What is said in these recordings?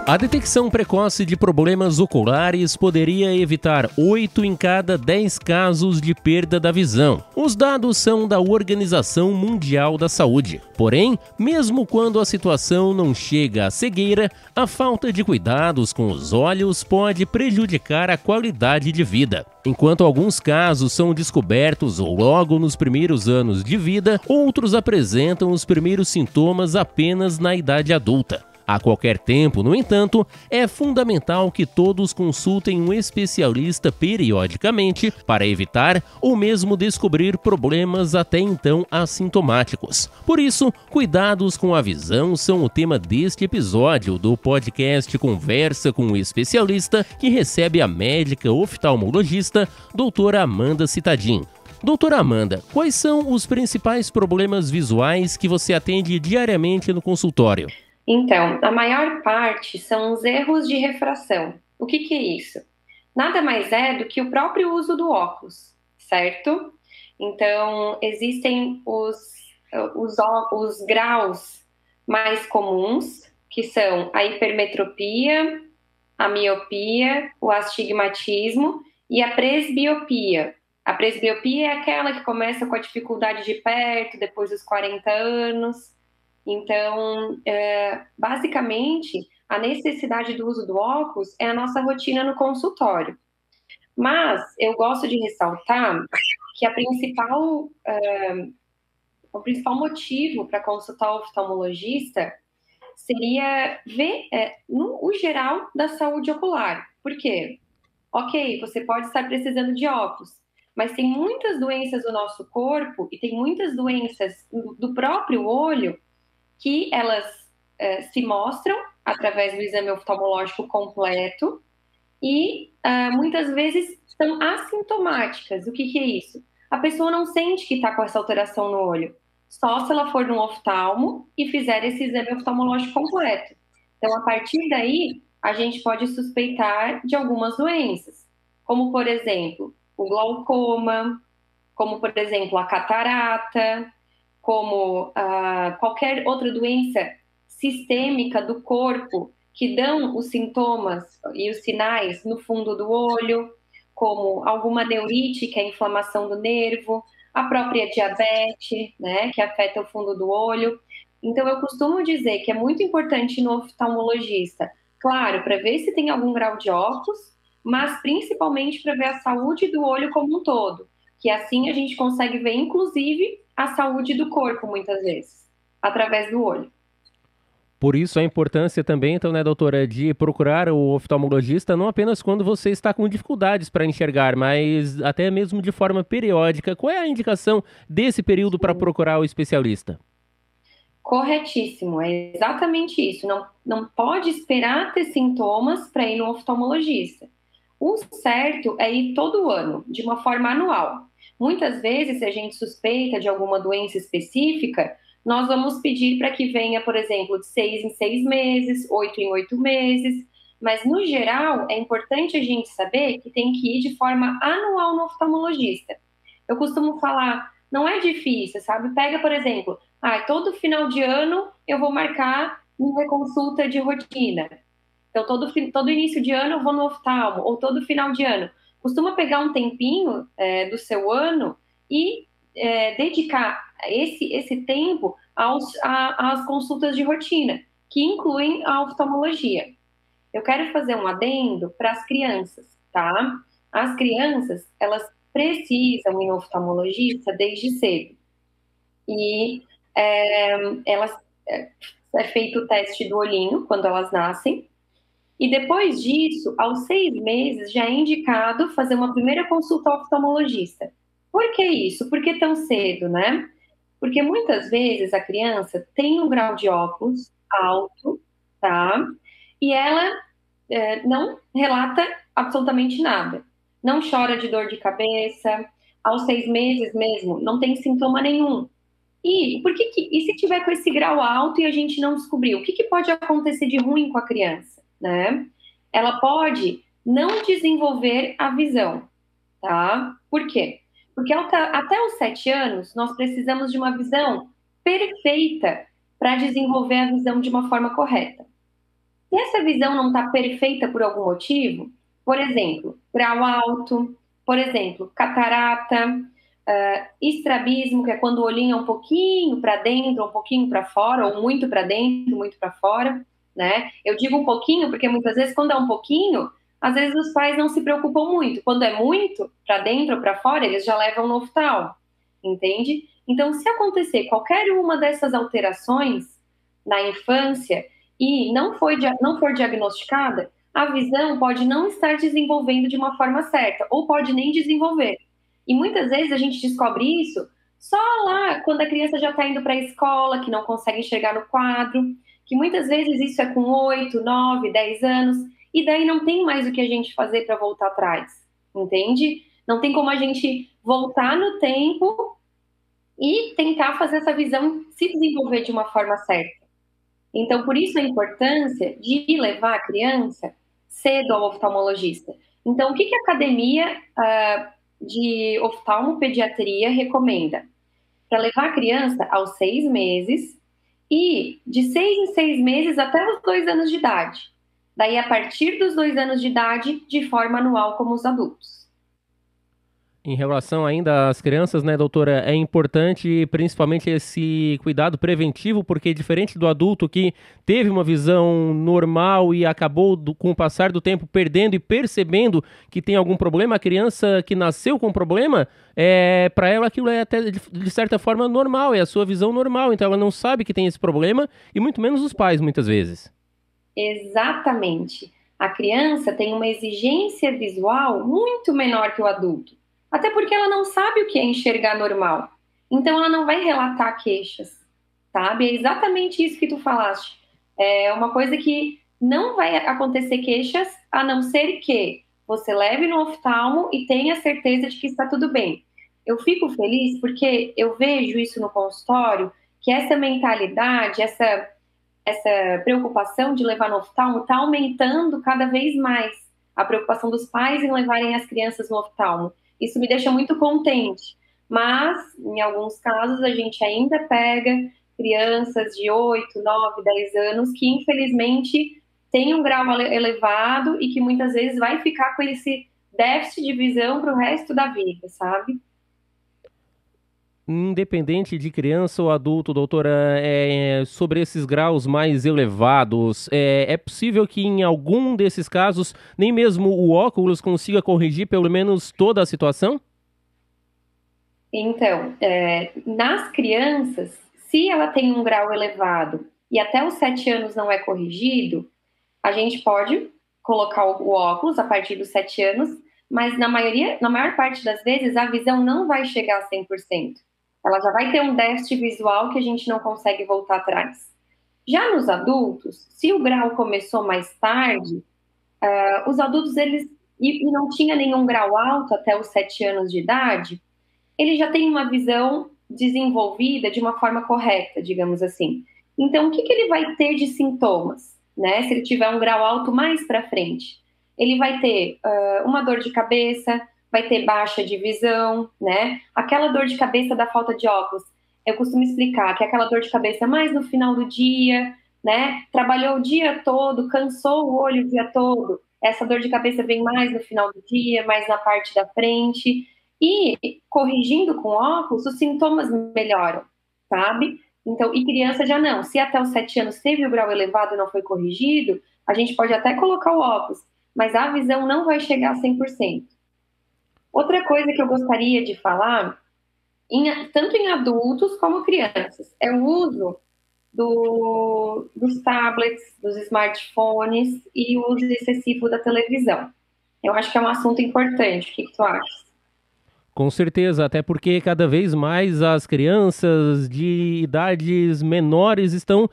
A detecção precoce de problemas oculares poderia evitar 8 em cada 10 casos de perda da visão. Os dados são da Organização Mundial da Saúde. Porém, mesmo quando a situação não chega à cegueira, a falta de cuidados com os olhos pode prejudicar a qualidade de vida. Enquanto alguns casos são descobertos logo nos primeiros anos de vida, outros apresentam os primeiros sintomas apenas na idade adulta. A qualquer tempo, no entanto, é fundamental que todos consultem um especialista periodicamente para evitar ou mesmo descobrir problemas até então assintomáticos. Por isso, cuidados com a visão são o tema deste episódio do podcast Conversa com o Especialista, que recebe a médica oftalmologista doutora Amanda Citadin. Doutora Amanda, quais são os principais problemas visuais que você atende diariamente no consultório? Então, a maior parte são os erros de refração. O que é isso? Nada mais é do que o próprio uso do óculos, certo? Então, existem os graus mais comuns, que são a hipermetropia, a miopia, o astigmatismo e a presbiopia. A presbiopia é aquela que começa com a dificuldade de perto, depois dos 40 anos. Então, basicamente, a necessidade do uso do óculos é a nossa rotina no consultório. Mas eu gosto de ressaltar que o principal motivo para consultar o oftalmologista seria ver o geral da saúde ocular. Por quê? Ok, você pode estar precisando de óculos, mas tem muitas doenças do nosso corpo e tem muitas doenças do próprio olho que elas se mostram através do exame oftalmológico completo e muitas vezes são assintomáticas. O que é isso? A pessoa não sente que está com essa alteração no olho, só se ela for num oftalmo e fizer esse exame oftalmológico completo. Então, a partir daí, a gente pode suspeitar de algumas doenças, como, por exemplo, o glaucoma, como, por exemplo, a catarata, como qualquer outra doença sistêmica do corpo que dão os sintomas e os sinais no fundo do olho, como alguma neurite, que é a inflamação do nervo, a própria diabetes, né, que afeta o fundo do olho. Então, eu costumo dizer que é muito importante no oftalmologista, claro, para ver se tem algum grau de óculos, mas principalmente para ver a saúde do olho como um todo, que assim a gente consegue ver, inclusive, a saúde do corpo, muitas vezes, através do olho. Por isso a importância também, então, né, doutora, de procurar o oftalmologista não apenas quando você está com dificuldades para enxergar, mas até mesmo de forma periódica. Qual é a indicação desse período para procurar o especialista? Corretíssimo, é exatamente isso. Não pode esperar ter sintomas para ir no oftalmologista. O certo é ir todo ano, de uma forma anual. Muitas vezes, se a gente suspeita de alguma doença específica, nós vamos pedir para que venha, por exemplo, de 6 em 6 meses, 8 em 8 meses, mas no geral é importante a gente saber que tem que ir de forma anual no oftalmologista. Eu costumo falar, não é difícil, sabe? Pega, por exemplo, todo final de ano eu vou marcar minha consulta de rotina. Então, todo início de ano eu vou no oftalmo, ou todo final de ano. Costuma pegar um tempinho do seu ano e dedicar esse tempo às consultas de rotina, que incluem a oftalmologia. Eu quero fazer um adendo para as crianças, tá? As crianças, elas precisam ir no oftalmologista desde cedo. E elas é feito o teste do olhinho quando elas nascem. E depois disso, aos 6 meses, já é indicado fazer uma primeira consulta ao oftalmologista. Por que isso? Por que tão cedo, né? Porque muitas vezes a criança tem um grau de óculos alto, tá? E ela não relata absolutamente nada. Não chora de dor de cabeça, aos 6 meses mesmo, não tem sintoma nenhum. E se tiver com esse grau alto e a gente não descobriu, o que pode acontecer de ruim com a criança, né? Ela pode não desenvolver a visão, tá? Por quê? Porque até os 7 anos, nós precisamos de uma visão perfeita para desenvolver a visão de uma forma correta. Se essa visão não está perfeita por algum motivo, por exemplo, grau alto, por exemplo, catarata, estrabismo, que é quando o olhinho é um pouquinho para dentro, um pouquinho para fora, ou muito para dentro, muito para fora, né? Eu digo um pouquinho porque muitas vezes quando é um pouquinho, às vezes os pais não se preocupam muito. Quando é muito para dentro ou para fora, eles já levam no oftalmo, entende? Então, se acontecer qualquer uma dessas alterações na infância e não for diagnosticada, a visão pode não estar desenvolvendo de uma forma certa, ou pode nem desenvolver. E muitas vezes a gente descobre isso só lá quando a criança já está indo para a escola, que não consegue enxergar no quadro, que muitas vezes isso é com 8, 9, 10 anos, e daí não tem mais o que a gente fazer para voltar atrás, entende? Não tem como a gente voltar no tempo e tentar fazer essa visão se desenvolver de uma forma certa. Então, por isso a importância de levar a criança cedo ao oftalmologista. Então, o que a academia de oftalmopediatria recomenda? Para levar a criança aos 6 meses e de 6 em 6 meses até os 2 anos de idade. Daí, a partir dos 2 anos de idade, de forma anual, como os adultos. Em relação ainda às crianças, né, doutora, é importante principalmente esse cuidado preventivo, porque diferente do adulto que teve uma visão normal e acabou, com o passar do tempo, perdendo e percebendo que tem algum problema, a criança que nasceu com problema, para ela aquilo é até de certa forma normal, é a sua visão normal, então ela não sabe que tem esse problema, e muito menos os pais, muitas vezes. Exatamente. A criança tem uma exigência visual muito menor que o adulto. Até porque ela não sabe o que é enxergar normal. Então ela não vai relatar queixas, sabe? É exatamente isso que tu falaste. É uma coisa que não vai acontecer queixas, a não ser que você leve no oftalmo e tenha certeza de que está tudo bem. Eu fico feliz porque eu vejo isso no consultório, que essa mentalidade, essa preocupação de levar no oftalmo está aumentando cada vez mais. A preocupação dos pais em levarem as crianças no oftalmo. Isso me deixa muito contente. Mas, em alguns casos, a gente ainda pega crianças de 8, 9, 10 anos que, infelizmente, têm um grau elevado e que muitas vezes vai ficar com esse déficit de visão para o resto da vida, sabe? Independente de criança ou adulto, doutora, sobre esses graus mais elevados, é possível que em algum desses casos nem mesmo o óculos consiga corrigir pelo menos toda a situação? Então, nas crianças, se ela tem um grau elevado e até os 7 anos não é corrigido, a gente pode colocar o óculos a partir dos 7 anos, mas na maior parte das vezes, a visão não vai chegar a 100%. Ela já vai ter um déficit visual que a gente não consegue voltar atrás. Já nos adultos, se o grau começou mais tarde, os adultos, e não tinha nenhum grau alto até os 7 anos de idade, ele já tem uma visão desenvolvida de uma forma correta, digamos assim. Então, o que ele vai ter de sintomas, né? Se ele tiver um grau alto mais para frente, ele vai ter uma dor de cabeça, vai ter baixa de visão, né? Aquela dor de cabeça da falta de óculos, eu costumo explicar que é aquela dor de cabeça mais no final do dia, né? Trabalhou o dia todo, cansou o olho o dia todo. Essa dor de cabeça vem mais no final do dia, mais na parte da frente. E corrigindo com óculos, os sintomas melhoram, sabe? Então, e criança já não. Se até os 7 anos teve o grau elevado e não foi corrigido, a gente pode até colocar o óculos, mas a visão não vai chegar a 100%. Outra coisa que eu gostaria de falar, tanto em adultos como crianças, é o uso dos tablets, dos smartphones e o uso excessivo da televisão. Eu acho que é um assunto importante. O que tu acha? Com certeza, até porque cada vez mais as crianças de idades menores estão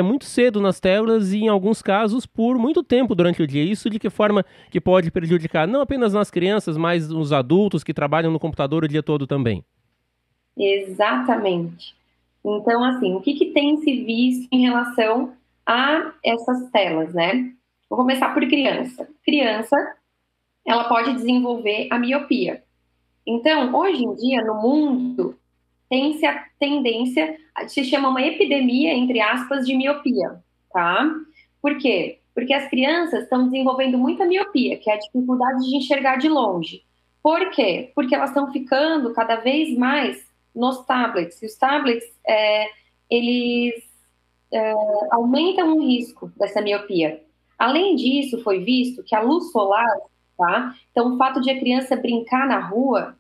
muito cedo nas telas e, em alguns casos, por muito tempo durante o dia. Isso de que forma que pode prejudicar não apenas nas crianças, mas nos adultos que trabalham no computador o dia todo também? Exatamente. Então, assim, o que tem se visto em relação a essas telas, né? Vou começar por criança. Criança, ela pode desenvolver a miopia. Então, hoje em dia, no mundo, tem-se a tendência, se chama uma epidemia, entre aspas, de miopia, tá? Por quê? Porque as crianças estão desenvolvendo muita miopia, que é a dificuldade de enxergar de longe. Por quê? Porque elas estão ficando cada vez mais nos tablets. E os tablets, eles aumentam o risco dessa miopia. Além disso, foi visto que a luz solar, tá? Então, o fato de a criança brincar na rua,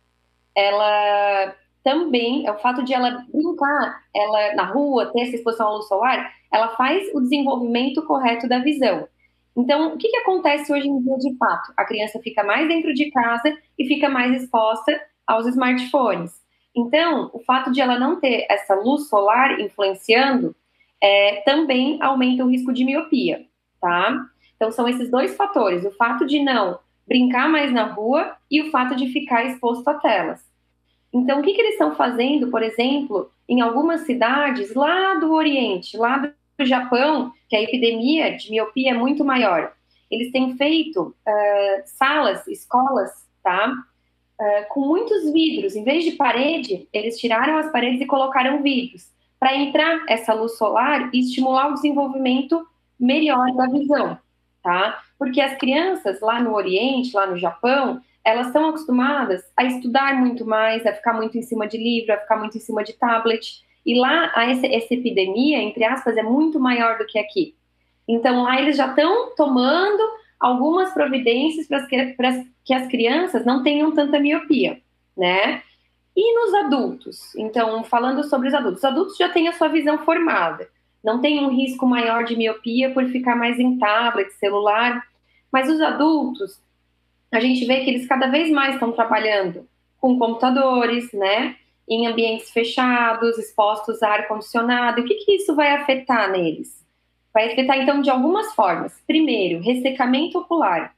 ela também, o fato de ela brincar ela, na rua, ter essa exposição à luz solar, ela faz o desenvolvimento correto da visão. Então, o que acontece hoje em dia de fato? A criança fica mais dentro de casa e fica mais exposta aos smartphones. Então, o fato de ela não ter essa luz solar influenciando também aumenta o risco de miopia, tá? Então, são esses dois fatores, o fato de não brincar mais na rua e o fato de ficar exposto a telas. Então, o que eles estão fazendo, por exemplo, em algumas cidades lá do Oriente, lá do Japão, que a epidemia de miopia é muito maior. Eles têm feito salas, escolas, tá? Com muitos vidros. Em vez de parede, eles tiraram as paredes e colocaram vidros para entrar essa luz solar e estimular o desenvolvimento melhor da visão, tá? Porque as crianças lá no Oriente, lá no Japão, elas estão acostumadas a estudar muito mais, a ficar muito em cima de livro, a ficar muito em cima de tablet. E lá, essa epidemia, entre aspas, é muito maior do que aqui. Então, lá eles já estão tomando algumas providências para que as crianças não tenham tanta miopia, né? E nos adultos? Então, falando sobre os adultos já têm a sua visão formada. Não tem um risco maior de miopia por ficar mais em tablet, celular. Mas os adultos, a gente vê que eles cada vez mais estão trabalhando com computadores, né? Em ambientes fechados, expostos a ar-condicionado. O que isso vai afetar neles? Vai afetar, então, de algumas formas. Primeiro, ressecamento ocular.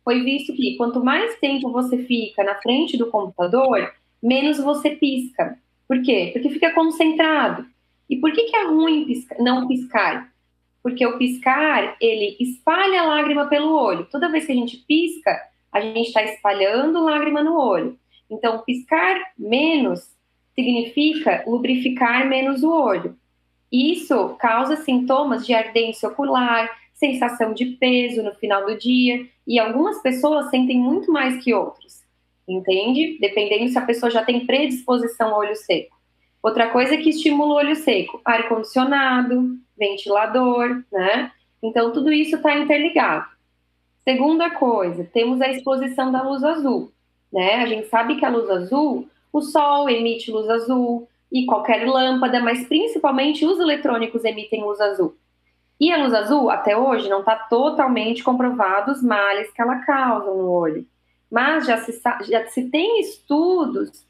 Foi visto que quanto mais tempo você fica na frente do computador, menos você pisca. Por quê? Porque fica concentrado. E por que é ruim não piscar? Porque o piscar, ele espalha a lágrima pelo olho. Toda vez que a gente pisca, a gente está espalhando lágrima no olho. Então, piscar menos significa lubrificar menos o olho. Isso causa sintomas de ardência ocular, sensação de peso no final do dia, e algumas pessoas sentem muito mais que outros, entende? Dependendo se a pessoa já tem predisposição ao olho seco. Outra coisa que estimula o olho seco, ar-condicionado, ventilador, né? Então, tudo isso está interligado. Segunda coisa, temos a exposição da luz azul, né? A gente sabe que a luz azul, o sol emite luz azul, e qualquer lâmpada, mas principalmente os eletrônicos emitem luz azul. E a luz azul, até hoje, não está totalmente comprovado os males que ela causa no olho. Mas já se tem estudos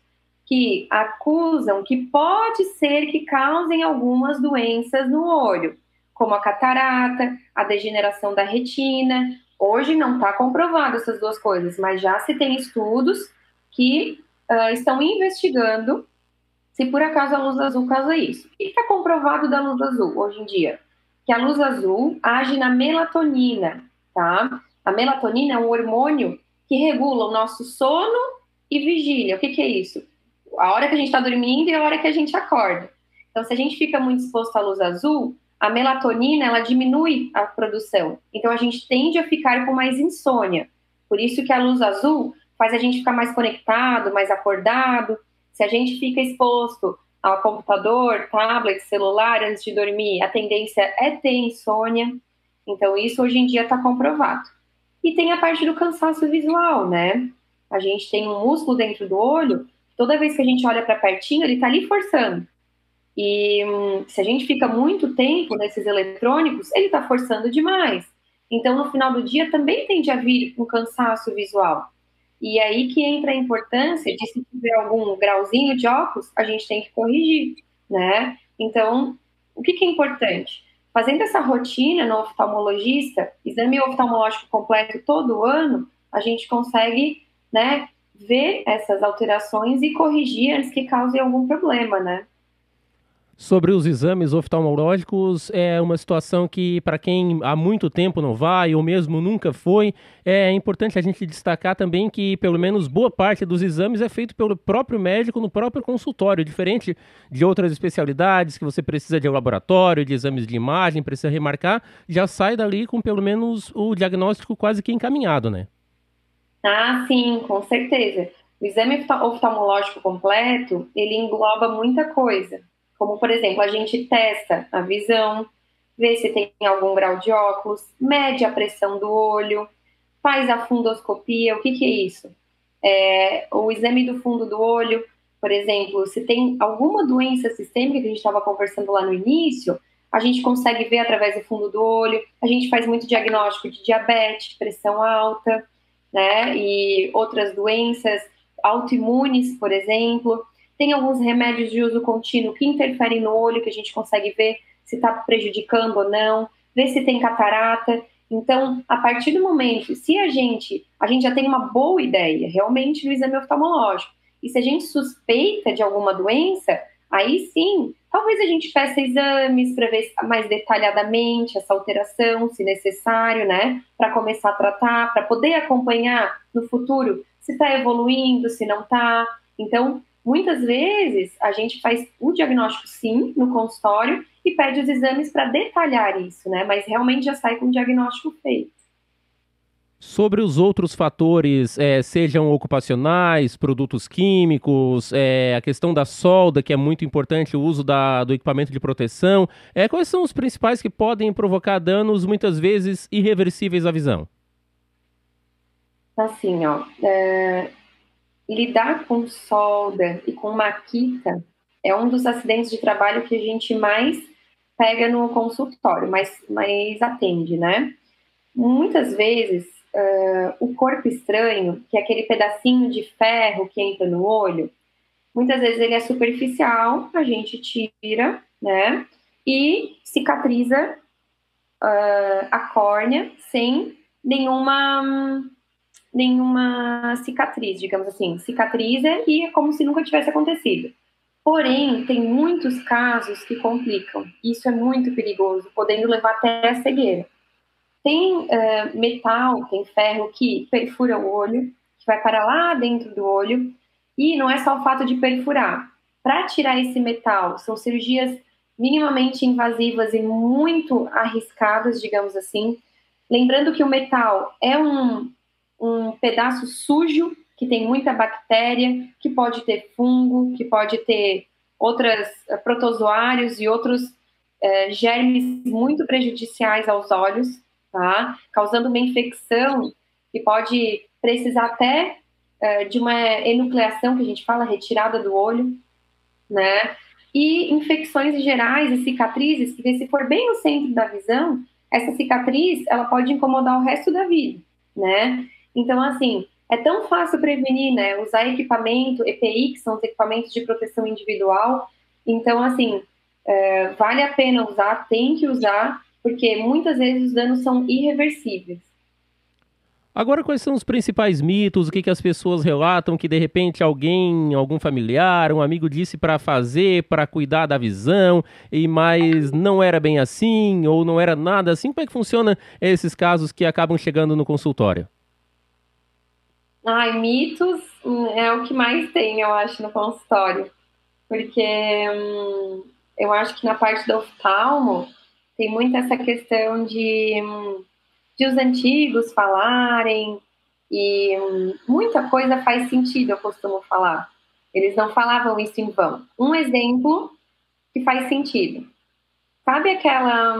que acusam que pode ser que causem algumas doenças no olho, como a catarata, a degeneração da retina. Hoje não está comprovado essas duas coisas, mas já se tem estudos que estão investigando se por acaso a luz azul causa isso. O que está comprovado da luz azul hoje em dia? Que a luz azul age na melatonina, tá? A melatonina é um hormônio que regula o nosso sono e vigília. O que é isso? A hora que a gente está dormindo e a hora que a gente acorda. Então, se a gente fica muito exposto à luz azul, a melatonina, ela diminui a produção. Então, a gente tende a ficar com mais insônia. Por isso que a luz azul faz a gente ficar mais conectado, mais acordado. Se a gente fica exposto ao computador, tablet, celular antes de dormir, a tendência é ter insônia. Então, isso hoje em dia está comprovado. E tem a parte do cansaço visual, né? A gente tem um músculo dentro do olho, toda vez que a gente olha para pertinho, ele está ali forçando. E se a gente fica muito tempo nesses eletrônicos, ele está forçando demais. Então, no final do dia, também tende a vir um cansaço visual. E aí que entra a importância de, se tiver algum grauzinho de óculos, a gente tem que corrigir, né? Então, o que é importante? Fazendo essa rotina no oftalmologista, exame oftalmológico completo todo ano, a gente consegue, né, ver essas alterações e corrigir antes que causem algum problema, né? Sobre os exames oftalmológicos, é uma situação que, para quem há muito tempo não vai, ou mesmo nunca foi, é importante a gente destacar também que, pelo menos, boa parte dos exames é feito pelo próprio médico no próprio consultório, diferente de outras especialidades que você precisa de laboratório, de exames de imagem, precisa remarcar, já sai dali com pelo menos o diagnóstico quase que encaminhado, né? Ah, sim, com certeza. O exame oftalmológico completo, ele engloba muita coisa. Como, por exemplo, a gente testa a visão, vê se tem algum grau de óculos, mede a pressão do olho, faz a fundoscopia. O que que é isso? O exame do fundo do olho, por exemplo, se tem alguma doença sistêmica que a gente estava conversando lá no início, a gente consegue ver através do fundo do olho. A gente faz muito diagnóstico de diabetes, pressão alta, né? E outras doenças autoimunes, por exemplo. Tem alguns remédios de uso contínuo que interferem no olho, que a gente consegue ver se está prejudicando ou não, ver se tem catarata. Então, a partir do momento, se a gente já tem uma boa ideia realmente no exame oftalmológico, e se a gente suspeita de alguma doença, aí sim, talvez a gente peça exames para ver mais detalhadamente essa alteração, se necessário, né? Para começar a tratar, para poder acompanhar no futuro se está evoluindo, se não está. Então, muitas vezes a gente faz o diagnóstico sim no consultório e pede os exames para detalhar isso, né? Mas realmente já sai com o diagnóstico feito. Sobre os outros fatores, sejam ocupacionais, produtos químicos, a questão da solda, que é muito importante, o uso do equipamento de proteção, quais são os principais que podem provocar danos, muitas vezes, irreversíveis à visão? Assim, ó, lidar com solda e com maquita é um dos acidentes de trabalho que a gente mais pega no consultório, mais atende, né? Muitas vezes, o corpo estranho, que é aquele pedacinho de ferro que entra no olho, muitas vezes ele é superficial, a gente tira, né? E cicatriza a córnea sem nenhuma cicatriz, digamos assim. Cicatriza e é como se nunca tivesse acontecido. Porém, tem muitos casos que complicam. Isso é muito perigoso, podendo levar até a cegueira. Tem metal, tem ferro que perfura o olho, que vai para lá dentro do olho, e não é só o fato de perfurar. Para tirar esse metal, são cirurgias minimamente invasivas e muito arriscadas, digamos assim. Lembrando que o metal é um pedaço sujo, que tem muita bactéria, que pode ter fungo, que pode ter outros protozoários e outros germes muito prejudiciais aos olhos, tá? Causando uma infecção que pode precisar até de uma enucleação, que a gente fala, retirada do olho, né? E infecções gerais e cicatrizes, que se for bem no centro da visão, essa cicatriz, ela pode incomodar o resto da vida, né? Então, assim, é tão fácil prevenir, né? Usar equipamento, EPI, que são os equipamentos de proteção individual. Então, assim, vale a pena usar, tem que usar, porque muitas vezes os danos são irreversíveis. Agora, quais são os principais mitos? O que que as pessoas relatam que de repente alguém, algum familiar, um amigo disse para fazer, para cuidar da visão, mas não era bem assim ou não era nada assim? Como é que funciona esses casos que acabam chegando no consultório? Ai, mitos é o que mais tem, eu acho, no consultório. Porque eu acho que na parte do oftalmo tem muito essa questão de os antigos falarem, e muita coisa faz sentido, eu costumo falar. Eles não falavam isso em vão. Um exemplo que faz sentido. Sabe aquela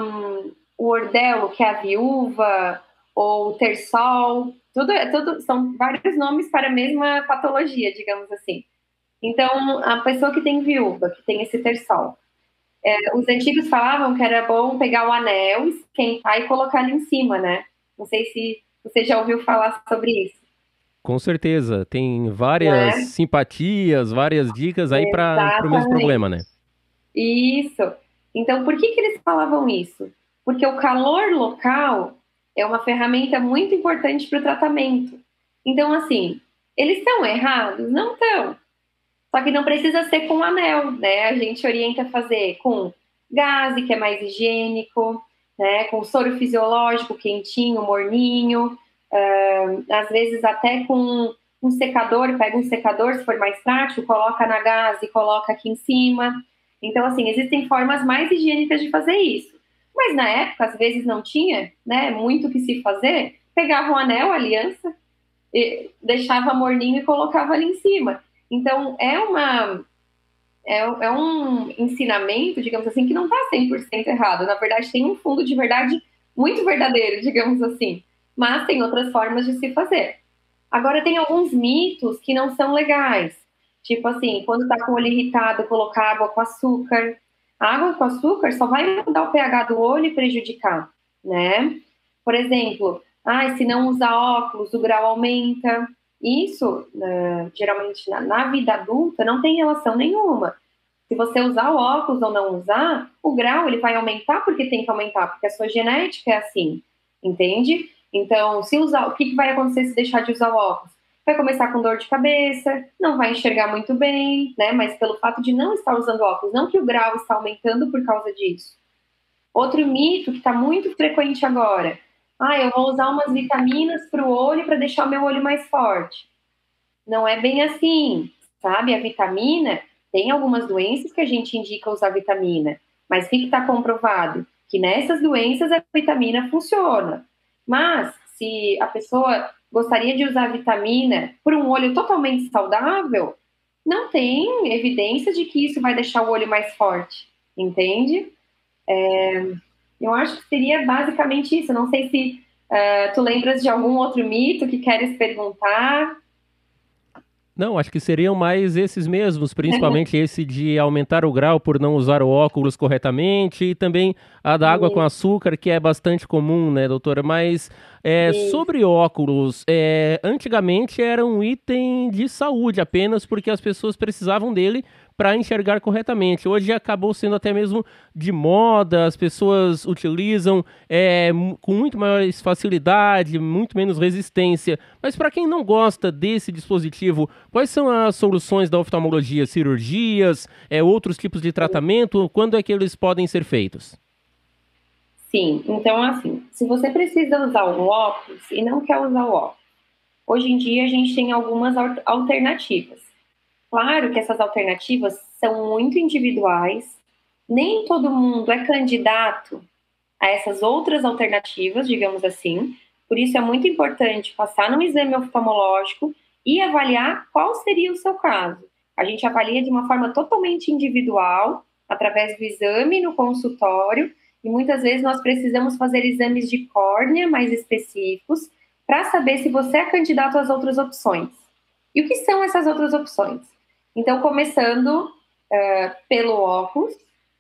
o ordelo que é a viúva ou o terçol? Tudo são vários nomes para a mesma patologia, digamos assim. Então, a pessoa que tem viúva, que tem esse terçol, os antigos falavam que era bom pegar o anel, esquentar e colocar ali em cima, né? Não sei se você já ouviu falar sobre isso, Com certeza, tem várias né? simpatias, várias dicas aí para o mesmo problema, Exatamente. né? Isso. Então, por que eles falavam isso? Porque o calor local é uma ferramenta muito importante para o tratamento. Então, assim, eles estão errados? Não estão. Só que não precisa ser com anel, né? A gente orienta a fazer com gaze, que é mais higiênico, né? Com soro fisiológico, quentinho, morninho, às vezes até com um secador, pega um secador, se for mais prático, coloca na gaze e coloca aqui em cima. Então, assim, existem formas mais higiênicas de fazer isso. Mas na época, às vezes não tinha, né, muito o que se fazer, pegava um anel, aliança, deixava morninho e colocava ali em cima. Então, é um ensinamento, digamos assim, que não está 100% errado. Na verdade, tem um fundo de verdade muito verdadeiro, digamos assim. Mas tem outras formas de se fazer. Agora, tem alguns mitos que não são legais. Tipo assim, quando está com o olho irritado, colocar água com açúcar. A água com açúcar só vai mudar o pH do olho e prejudicar, né? Por exemplo, se não usar óculos, o grau aumenta. Isso, geralmente, na vida adulta, não tem relação nenhuma. Se você usar o óculos ou não usar, o grau ele vai aumentar porque tem que aumentar, porque a sua genética é assim, entende? Então, se usar, o que vai acontecer se deixar de usar o óculos? Vai começar com dor de cabeça, não vai enxergar muito bem, né? Mas pelo fato de não estar usando óculos, não que o grau está aumentando por causa disso. Outro mito que está muito frequente agora. Eu vou usar umas vitaminas para o olho para deixar o meu olho mais forte. Não é bem assim, sabe? A vitamina, tem algumas doenças que a gente indica usar vitamina, mas o que está comprovado? Que nessas doenças a vitamina funciona. Mas se a pessoa gostaria de usar vitamina por um olho totalmente saudável, não tem evidência de que isso vai deixar o olho mais forte, entende? Eu acho que seria basicamente isso. Não sei se tu lembras de algum outro mito que queres perguntar. Não, acho que seriam mais esses mesmos, principalmente esse de aumentar o grau por não usar o óculos corretamente e também a da água com açúcar, que é bastante comum, né, doutora? Mas sobre óculos, antigamente era um item de saúde apenas porque as pessoas precisavam dele para enxergar corretamente. Hoje acabou sendo até mesmo de moda, as pessoas utilizam com muito mais facilidade, muito menos resistência. Mas para quem não gosta desse dispositivo, quais são as soluções da oftalmologia? Cirurgias, outros tipos de tratamento? Quando é que eles podem ser feitos? Sim, então assim, se você precisa usar o óculos e não quer usar o óculos, hoje em dia a gente tem algumas alternativas. Claro que essas alternativas são muito individuais, nem todo mundo é candidato a essas outras alternativas, digamos assim, por isso é muito importante passar num exame oftalmológico e avaliar qual seria o seu caso. A gente avalia de uma forma totalmente individual, através do exame no consultório, e muitas vezes nós precisamos fazer exames de córnea mais específicos para saber se você é candidato às outras opções. E o que são essas outras opções? Então, começando pelo óculos,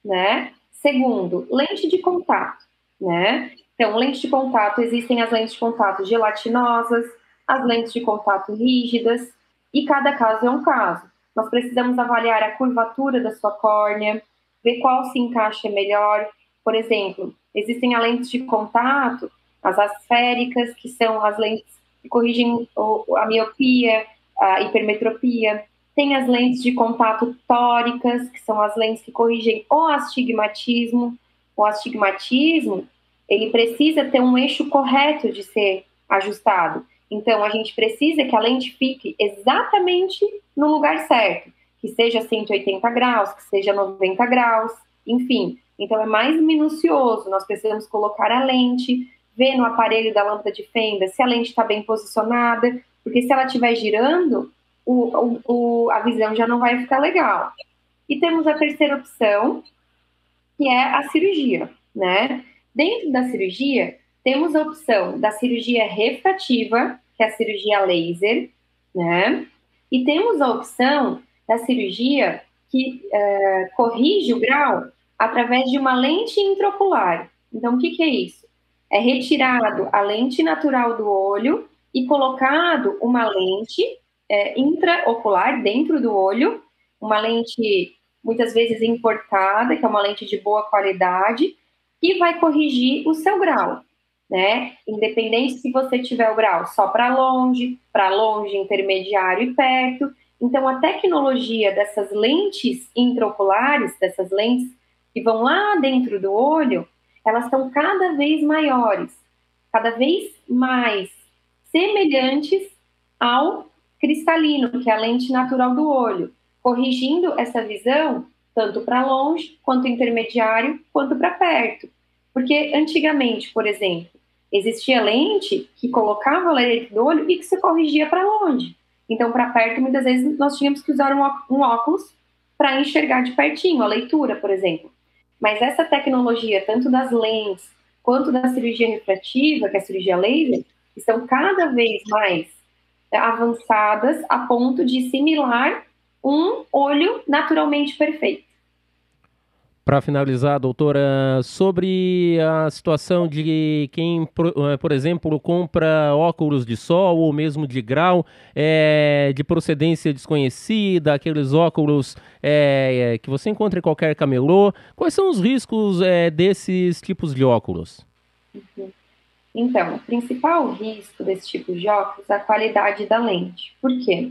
né? Segundo, lente de contato, né? Então, lente de contato, existem as lentes de contato gelatinosas, as lentes de contato rígidas, e cada caso é um caso. Nós precisamos avaliar a curvatura da sua córnea, ver qual se encaixa melhor. Por exemplo, existem as lentes de contato, as asféricas, que são as lentes que corrigem a miopia, a hipermetropia. Tem as lentes de contato tóricas, que são as lentes que corrigem o astigmatismo. O astigmatismo, ele precisa ter um eixo correto de ser ajustado. Então, a gente precisa que a lente fique exatamente no lugar certo, que seja 180 graus, que seja 90 graus, enfim. Então, é mais minucioso. Nós precisamos colocar a lente, ver no aparelho da lâmpada de fenda se a lente está bem posicionada, porque se ela estiver girando, a visão já não vai ficar legal. E temos a terceira opção, que é a cirurgia, né? Dentro da cirurgia, temos a opção da cirurgia refrativa, que é a cirurgia laser, né? E temos a opção da cirurgia que corrige o grau através de uma lente intraocular. Então, o que é isso? É retirado a lente natural do olho e colocado uma lente intraocular dentro do olho, uma lente muitas vezes importada, que é uma lente de boa qualidade, que vai corrigir o seu grau, né? Independente se você tiver o grau só para longe, intermediário e perto. Então, a tecnologia dessas lentes intraoculares, dessas lentes que vão lá dentro do olho, elas estão cada vez maiores, cada vez mais semelhantes ao cristalino, que é a lente natural do olho, corrigindo essa visão tanto para longe, quanto intermediário, quanto para perto. Porque antigamente, por exemplo, existia lente que colocava a lente do olho e que se corrigia para longe. Então, para perto, muitas vezes nós tínhamos que usar um óculos para enxergar de pertinho, a leitura, por exemplo. Mas essa tecnologia, tanto das lentes quanto da cirurgia refrativa, que é a cirurgia laser, estão cada vez mais avançadas a ponto de simular um olho naturalmente perfeito. Para finalizar, doutora, sobre a situação de quem, por exemplo, compra óculos de sol ou mesmo de grau de procedência desconhecida, aqueles óculos que você encontra em qualquer camelô, quais são os riscos desses tipos de óculos? Então, o principal risco desse tipo de óculos é a qualidade da lente. Por quê?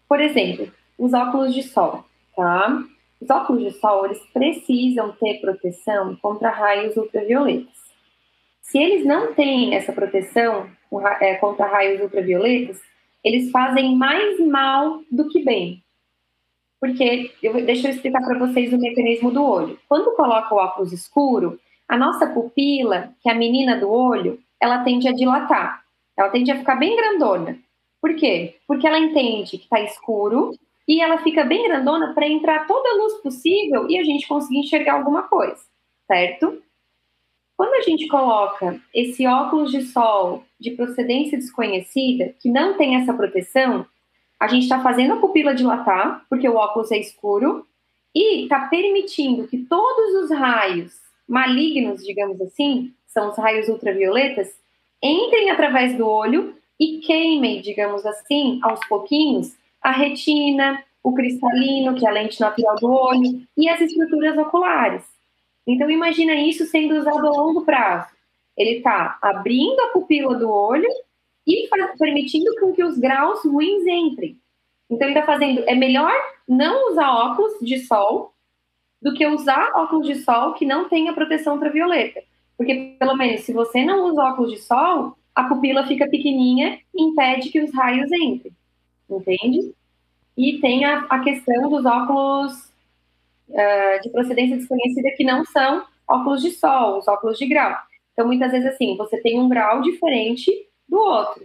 Por exemplo, os óculos de sol, tá? Os óculos de sol, eles precisam ter proteção contra raios ultravioletas. Se eles não têm essa proteção contra raios ultravioletas, eles fazem mais mal do que bem. Porque, deixa eu explicar para vocês o mecanismo do olho. Quando coloca o óculos escuro, a nossa pupila, que é a menina do olho, ela tende a dilatar. Ela tende a ficar bem grandona. Por quê? Porque ela entende que está escuro e ela fica bem grandona para entrar toda a luz possível e a gente conseguir enxergar alguma coisa, certo? Quando a gente coloca esse óculos de sol de procedência desconhecida, que não tem essa proteção, a gente está fazendo a pupila dilatar, porque o óculos é escuro, e está permitindo que todos os raios malignos, digamos assim, são os raios ultravioletas, entrem através do olho e queimem, digamos assim, aos pouquinhos, a retina, o cristalino, que é a lente natural do olho, e as estruturas oculares. Então, imagina isso sendo usado a longo prazo. Ele está abrindo a pupila do olho e permitindo que os graus ruins entrem. Então, ele está fazendo... É melhor não usar óculos de sol do que usar óculos de sol que não tenha proteção ultravioleta. Porque, pelo menos, se você não usa óculos de sol, a pupila fica pequenininha e impede que os raios entrem. Entende? E tem a questão dos óculos de procedência desconhecida que não são óculos de sol, os óculos de grau. Então, muitas vezes, assim, você tem um grau diferente do outro.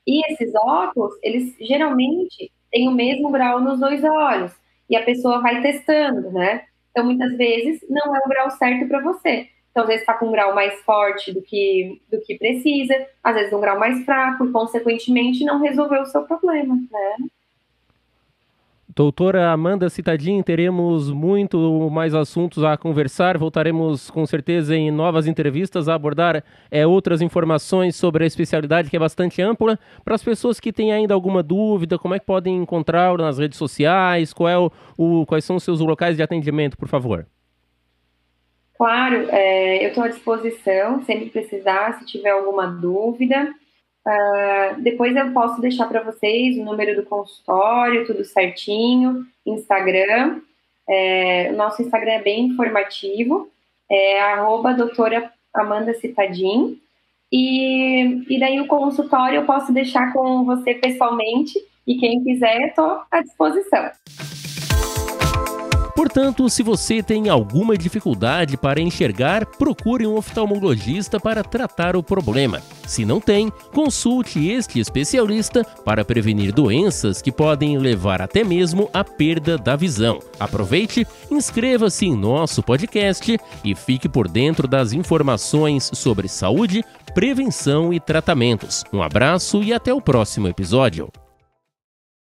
E esses óculos, eles geralmente têm o mesmo grau nos dois olhos. E a pessoa vai testando, né? Então, muitas vezes, não é o grau certo para você. Então, às vezes, está com um grau mais forte do que precisa, às vezes, um grau mais fraco, e, consequentemente, não resolveu o seu problema, né? Doutora Amanda Cittadin, teremos muito mais assuntos a conversar, voltaremos com certeza em novas entrevistas a abordar outras informações sobre a especialidade que é bastante ampla. Para as pessoas que têm ainda alguma dúvida, como é que podem encontrar nas redes sociais, quais são os seus locais de atendimento, por favor? Claro, eu estou à disposição, sempre precisar, se tiver alguma dúvida. Depois eu posso deixar para vocês o número do consultório, tudo certinho, Instagram. O nosso Instagram é bem informativo, @doutora Amanda Cittadin. E daí o consultório eu posso deixar com você pessoalmente, e quem quiser, estou à disposição. Portanto, se você tem alguma dificuldade para enxergar, procure um oftalmologista para tratar o problema. Se não tem, consulte este especialista para prevenir doenças que podem levar até mesmo à perda da visão. Aproveite, inscreva-se em nosso podcast e fique por dentro das informações sobre saúde, prevenção e tratamentos. Um abraço e até o próximo episódio.